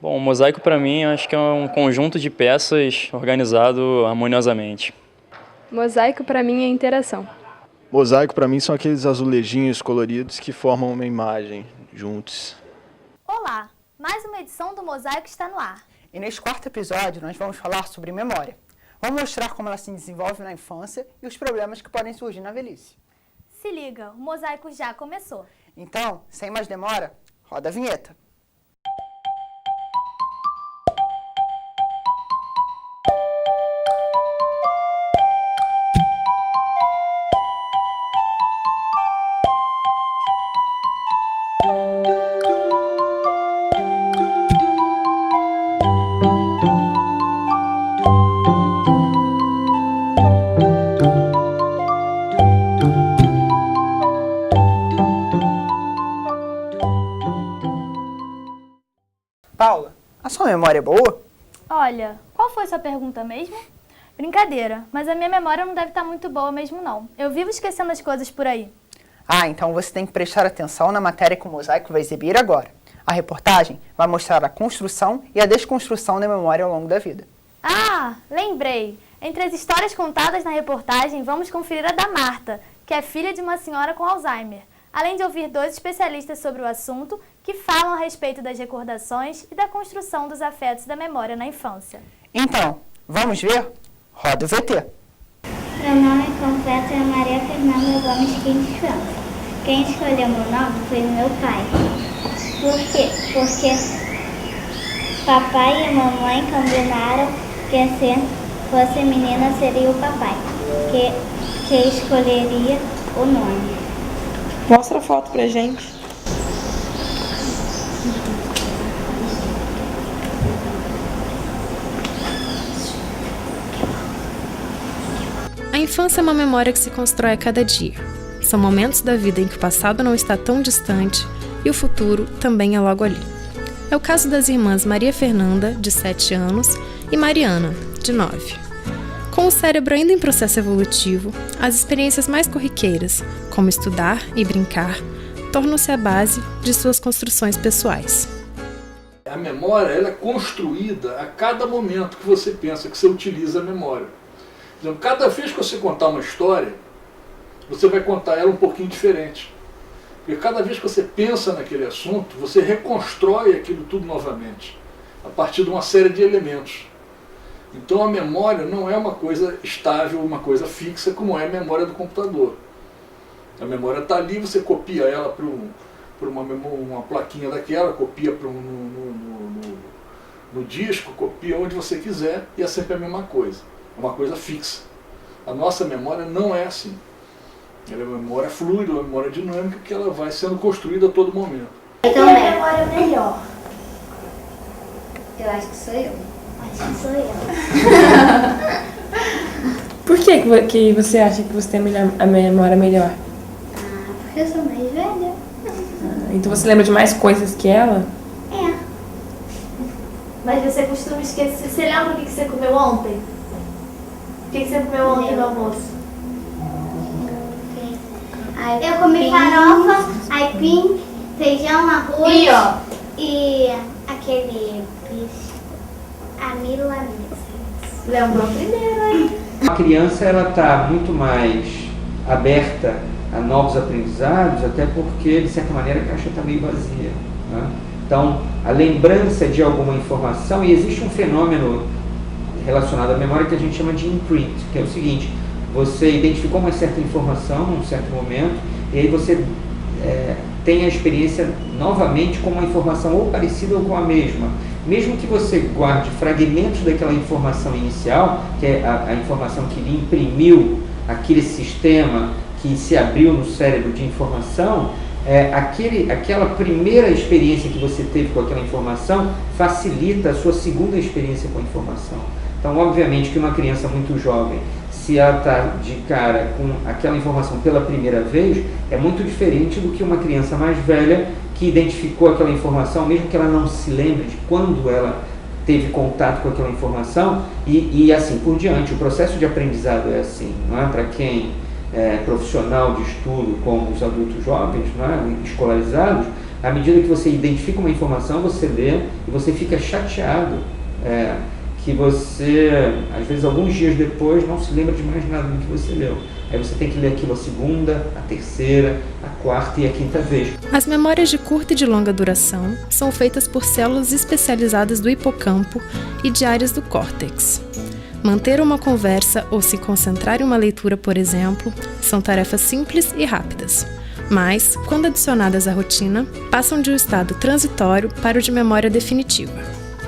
Bom, o mosaico para mim eu acho que é um conjunto de peças organizado harmoniosamente. Mosaico para mim é interação. Mosaico para mim são aqueles azulejinhos coloridos que formam uma imagem juntos. Olá, mais uma edição do Mosaico está no ar. E neste quarto episódio nós vamos falar sobre memória. Vamos mostrar como ela se desenvolve na infância e os problemas que podem surgir na velhice. Se liga, o Mosaico já começou. Então, sem mais demora, roda a vinheta. Paula, a sua memória é boa? Olha, qual foi sua pergunta mesmo? Brincadeira, mas a minha memória não deve estar muito boa mesmo não. Eu vivo esquecendo as coisas por aí. Então você tem que prestar atenção na matéria que o Mosaico vai exibir agora. A reportagem vai mostrar a construção e a desconstrução da memória ao longo da vida. Lembrei! Entre as histórias contadas na reportagem, vamos conferir a da Marta, que é filha de uma senhora com Alzheimer. Além de ouvir dois especialistas sobre o assunto que falam a respeito das recordações e da construção dos afetos da memória na infância. Então, vamos ver? Roda o VT. Meu nome completo é Maria Fernanda Gomes Quintes França. Quem escolheu meu nome foi meu pai. Por quê? Porque papai e mamãe combinaram que se fosse menina seria o papai que escolheria o nome. Mostra a foto pra gente. A infância é uma memória que se constrói a cada dia. São momentos da vida em que o passado não está tão distante e o futuro também é logo ali. É o caso das irmãs Maria Fernanda, de 7 anos, e Mariana, de 9. Com o cérebro ainda em processo evolutivo, as experiências mais corriqueiras, como estudar e brincar, tornam-se a base de suas construções pessoais. A memória ela é construída a cada momento que você pensa, que você utiliza a memória. Por exemplo, cada vez que você contar uma história, você vai contar ela um pouquinho diferente. Porque cada vez que você pensa naquele assunto, você reconstrói aquilo tudo novamente, a partir de uma série de elementos. Então a memória não é uma coisa estável, uma coisa fixa, como é a memória do computador. A memória está ali, você copia ela para uma plaquinha daquela, copia no disco, copia onde você quiser, e é sempre a mesma coisa. É uma coisa fixa. A nossa memória não é assim. Ela é uma memória fluida, uma memória dinâmica, que ela vai sendo construída a todo momento. Então, a memória melhor? Eu acho que sou eu. Acho que sou eu. Por que você acha que você tem a memória melhor? Porque eu sou mais velha. Então você lembra de mais coisas que ela? É. Mas você costuma esquecer... Você lembra o que você comeu ontem? O que você comeu ontem no almoço? Eu comi farofa, aipim, feijão, arroz e aquele bicho, amilanesa. Lembrou primeiro, hein? A criança ela está muito mais aberta a novos aprendizados, até porque, de certa maneira, a caixa está meio vazia, né? Então, a lembrança de alguma informação, e existe um fenômeno relacionado à memória que a gente chama de imprint, que é o seguinte: você identificou uma certa informação num certo momento, e aí você tem a experiência novamente com uma informação ou parecida ou com a mesma. Mesmo que você guarde fragmentos daquela informação inicial, que é a informação que lhe imprimiu aquele sistema que se abriu no cérebro de informação, aquela primeira experiência que você teve com aquela informação facilita a sua segunda experiência com a informação. Então, obviamente que uma criança muito jovem, se ela está de cara com aquela informação pela primeira vez, é muito diferente do que uma criança mais velha que identificou aquela informação, mesmo que ela não se lembre de quando ela teve contato com aquela informação e assim por diante. O processo de aprendizado é assim, não é? Para quem é profissional de estudo, como os adultos jovens, não é? Escolarizados, À medida que você identifica uma informação, você lê e você fica chateado que você, às vezes, alguns dias depois, não se lembra de mais nada do que você leu. Aí você tem que ler aquilo a segunda, a terceira, a quarta e a quinta vez. As memórias de curta e de longa duração são feitas por células especializadas do hipocampo e de áreas do córtex. Manter uma conversa ou se concentrar em uma leitura, por exemplo, são tarefas simples e rápidas. Mas, quando adicionadas à rotina, passam de um estado transitório para o de memória definitiva.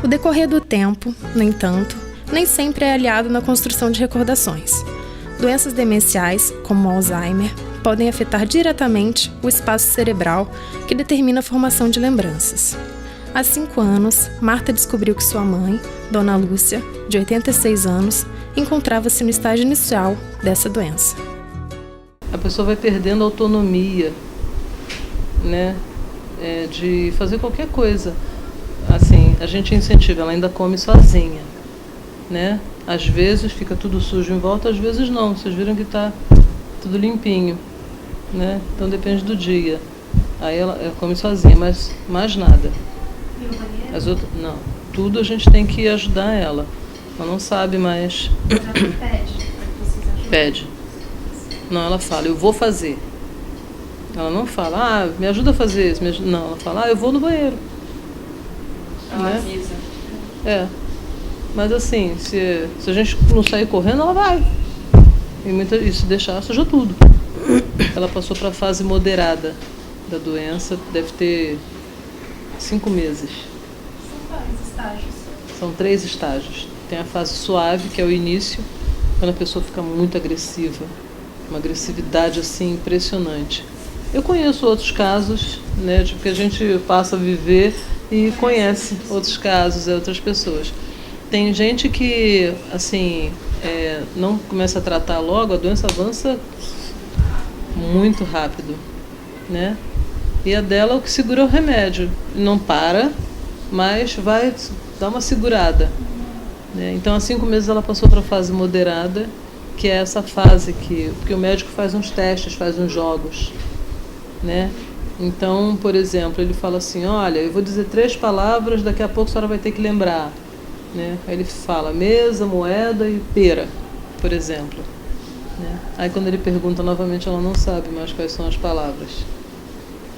O decorrer do tempo, no entanto, nem sempre é aliado na construção de recordações. Doenças demenciais, como o Alzheimer, podem afetar diretamente o espaço cerebral que determina a formação de lembranças. Há 5 anos, Marta descobriu que sua mãe, Dona Lúcia, de 86 anos, encontrava-se no estágio inicial dessa doença. A pessoa vai perdendo autonomia, né, de fazer qualquer coisa. Assim, a gente incentiva, ela ainda come sozinha, né? Às vezes fica tudo sujo em volta, às vezes não. Vocês viram que está tudo limpinho, né? Então depende do dia. Aí ela come sozinha, mas mais nada. As outras, não. Tudo a gente tem que ajudar ela. Ela não sabe mais. Pede. Não, ela fala, eu vou fazer. Ela não fala, me ajuda a fazer isso. Não, ela fala, eu vou no banheiro. Ela né? avisa. Mas assim, se a gente não sair correndo, ela vai. E se deixar, suja tudo. Ela passou para a fase moderada da doença, deve ter 5 meses. São quais estágios? São 3 estágios. Tem a fase suave, que é o início, quando a pessoa fica muito agressiva. Uma agressividade assim impressionante. Eu conheço outros casos, né, porque a gente passa a viver e conhece outros casos, outras pessoas. Tem gente que, assim, não começa a tratar logo, a doença avança muito rápido, né? E a dela, o que segura é o remédio. Não para, mas vai dar uma segurada, né? Então, há 5 meses ela passou para a fase moderada, que é essa fase porque o médico faz uns testes, faz uns jogos, né? Então, por exemplo, ele fala assim, olha, eu vou dizer 3 palavras, daqui a pouco a senhora vai ter que lembrar, né? Aí ele fala mesa, moeda e pera, por exemplo, né? Aí quando ele pergunta novamente, ela não sabe mais quais são as palavras,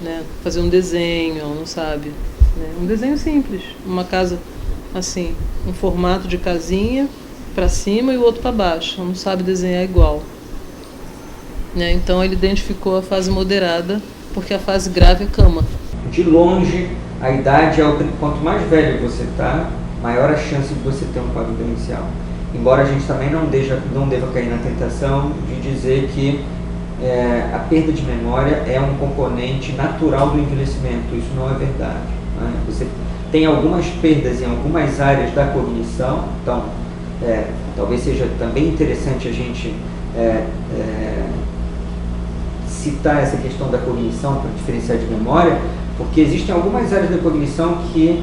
né? Fazer um desenho, ela não sabe, né? Um desenho simples, uma casa assim, um formato de casinha para cima e o outro para baixo, ela não sabe desenhar igual, né? Então ele identificou a fase moderada, porque a fase grave é cama. De longe, a idade quanto mais velho você está, maior a chance de você ter um quadro demencial. Embora a gente também não deva cair na tentação de dizer que a perda de memória é um componente natural do envelhecimento. Isso não é verdade, né? Você tem algumas perdas em algumas áreas da cognição, então talvez seja também interessante a gente citar essa questão da cognição para diferenciar de memória, porque existem algumas áreas da cognição que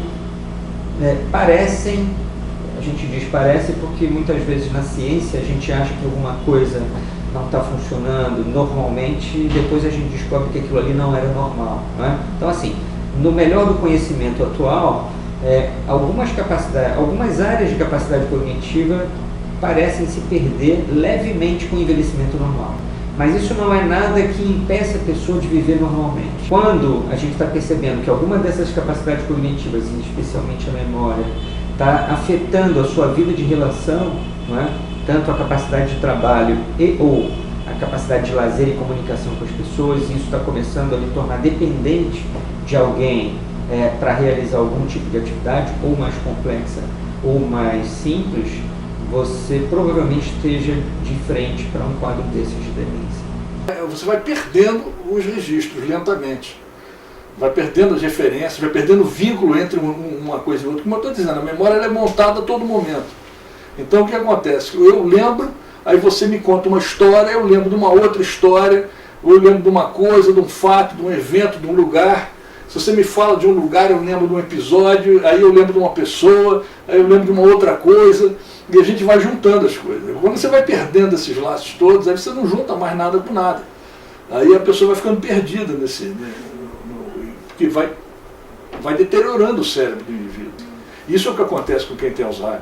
parecem, a gente diz parece porque muitas vezes na ciência a gente acha que alguma coisa não está funcionando normalmente e depois a gente descobre que aquilo ali não era normal, né? Então assim, no melhor do conhecimento atual, algumas áreas de capacidade cognitiva parecem se perder levemente com o envelhecimento normal. Mas isso não é nada que impeça a pessoa de viver normalmente. Quando a gente está percebendo que alguma dessas capacidades cognitivas, especialmente a memória, está afetando a sua vida de relação, não é? Tanto a capacidade de trabalho ou a capacidade de lazer e comunicação com as pessoas, e isso está começando a lhe tornar dependente de alguém para realizar algum tipo de atividade, ou mais complexa ou mais simples, você provavelmente esteja de frente para um quadro desses de demência. Você vai perdendo os registros lentamente, vai perdendo as referências, vai perdendo o vínculo entre uma coisa e outra. Como eu estou dizendo, a memória ela é montada a todo momento. Então o que acontece? Eu lembro, aí você me conta uma história, eu lembro de uma outra história, ou eu lembro de uma coisa, de um fato, de um evento, de um lugar. Se você me fala de um lugar, eu lembro de um episódio, aí eu lembro de uma pessoa, aí eu lembro de uma outra coisa, e a gente vai juntando as coisas. Quando você vai perdendo esses laços todos, aí você não junta mais nada com nada. Aí a pessoa vai ficando perdida porque vai vai deteriorando o cérebro do indivíduo. Isso é o que acontece com quem tem Alzheimer.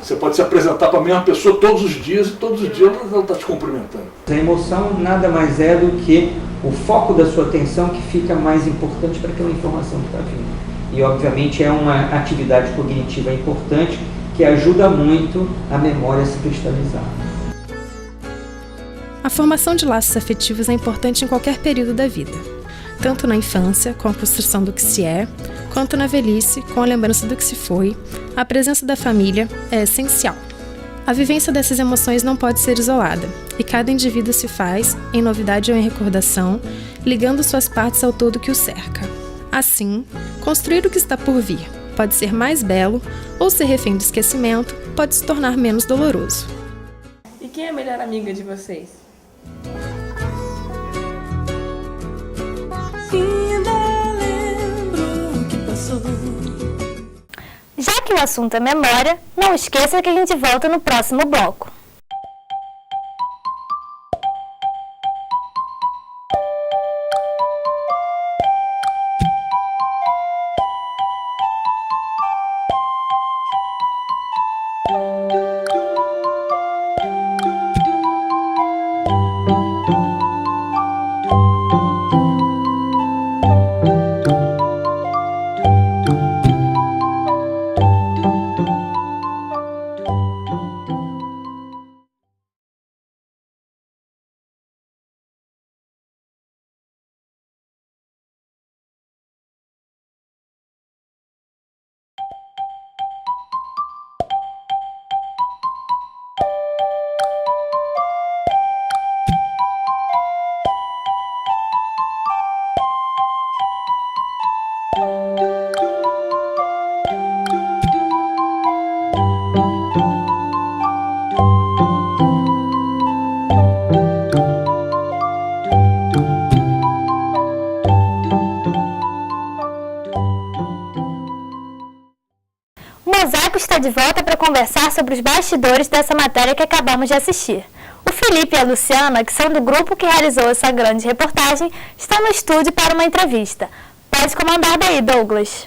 Você pode se apresentar para a mesma pessoa todos os dias e todos os dias ela está te cumprimentando. A emoção nada mais é do que o foco da sua atenção que fica mais importante para aquela informação que está vindo. E, obviamente, é uma atividade cognitiva importante que ajuda muito a memória a se cristalizar. A formação de laços afetivos é importante em qualquer período da vida, tanto na infância, com a construção do que se é, quanto na velhice, com a lembrança do que se foi. A presença da família é essencial. A vivência dessas emoções não pode ser isolada, e cada indivíduo se faz, em novidade ou em recordação, ligando suas partes ao todo que o cerca. Assim, construir o que está por vir pode ser mais belo, ou ser refém do esquecimento pode se tornar menos doloroso. E quem é a melhor amiga de vocês? Já que o assunto é memória, não esqueça que a gente volta no próximo bloco. O Mosaico está de volta para conversar sobre os bastidores dessa matéria que acabamos de assistir. O Felipe e a Luciana, que são do grupo que realizou essa grande reportagem, estão no estúdio para uma entrevista. Pode comandar daí, Douglas.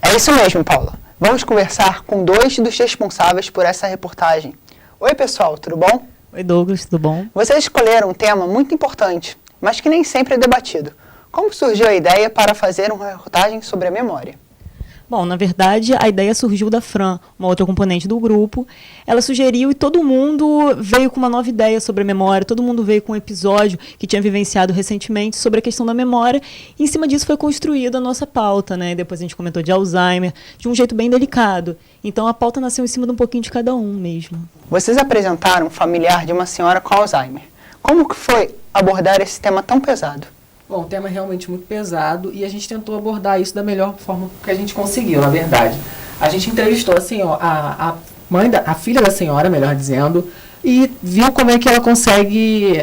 É isso mesmo, Paula. Vamos conversar com dois dos responsáveis por essa reportagem. Oi, pessoal, tudo bom? Oi, Douglas, tudo bom? Vocês escolheram um tema muito importante, mas que nem sempre é debatido. Como surgiu a ideia para fazer uma reportagem sobre a memória? Bom, na verdade, a ideia surgiu da Fran, uma outra componente do grupo. Ela sugeriu e todo mundo veio com uma nova ideia sobre a memória, todo mundo veio com um episódio que tinha vivenciado recentemente sobre a questão da memória. E em cima disso foi construída a nossa pauta, né? Depois a gente comentou de Alzheimer, de um jeito bem delicado. Então a pauta nasceu em cima de um pouquinho de cada um mesmo. Vocês apresentaram um familiar de uma senhora com Alzheimer. Como que foi abordar esse tema tão pesado? Bom, o tema é realmente muito pesado e a gente tentou abordar isso da melhor forma que a gente conseguiu, na verdade. A gente entrevistou a filha da senhora, melhor dizendo, e viu como é que ela consegue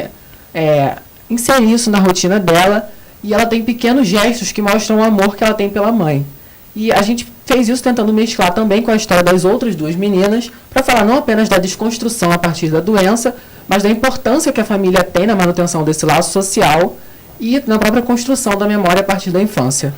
inserir isso na rotina dela, e ela tem pequenos gestos que mostram o amor que ela tem pela mãe. E a gente fez isso tentando mesclar também com a história das outras duas meninas, para falar não apenas da desconstrução a partir da doença, mas da importância que a família tem na manutenção desse laço social e na própria construção da memória a partir da infância.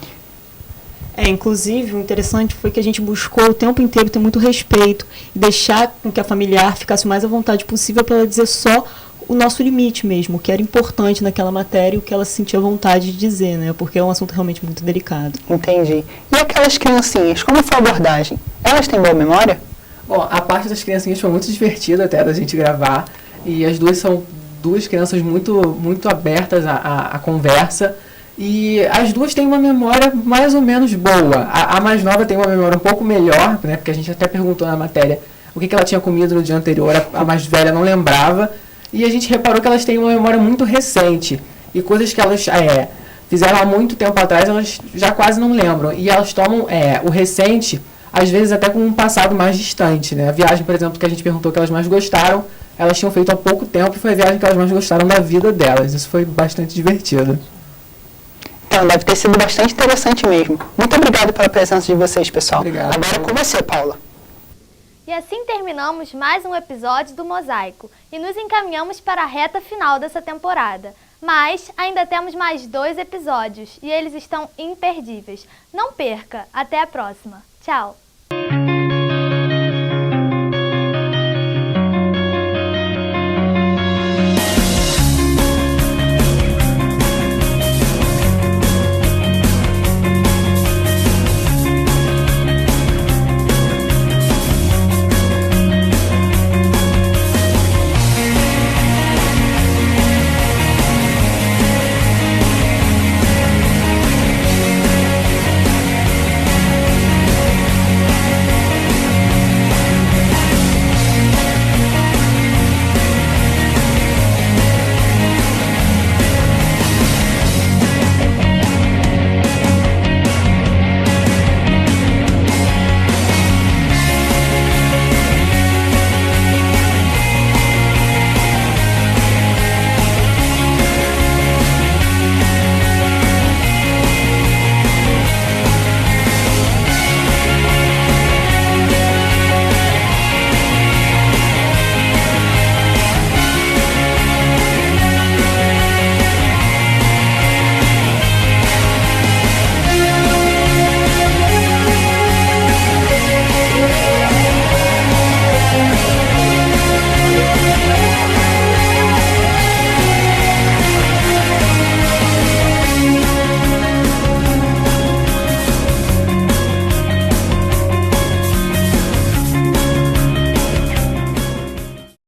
Inclusive, o interessante foi que a gente buscou o tempo inteiro ter muito respeito e deixar com que a familiar ficasse o mais à vontade possível para ela dizer só o nosso limite mesmo, o que era importante naquela matéria e o que ela sentia vontade de dizer, né? Porque é um assunto realmente muito delicado. Entendi. E aquelas criancinhas, como foi a abordagem? Elas têm boa memória? Bom, a parte das criancinhas foi muito divertida até da gente gravar, e as duas são duas crianças muito abertas à conversa, e as duas têm uma memória mais ou menos boa. A mais nova tem uma memória um pouco melhor, né, porque a gente até perguntou na matéria o que ela tinha comido no dia anterior, a mais velha não lembrava, e a gente reparou que elas têm uma memória muito recente, e coisas que elas fizeram há muito tempo atrás, elas já quase não lembram, e elas tomam o recente, às vezes até com um passado mais distante, né? A viagem, por exemplo, que a gente perguntou que elas mais gostaram, elas tinham feito há pouco tempo e foi a viagem que elas mais gostaram da vida delas. Isso foi bastante divertido. Então, deve ter sido bastante interessante mesmo. Muito obrigado pela presença de vocês, pessoal. Obrigado. Agora com você, Paula. E assim terminamos mais um episódio do Mosaico e nos encaminhamos para a reta final dessa temporada. Mas ainda temos mais 2 episódios e eles estão imperdíveis. Não perca! Até a próxima! Tchau!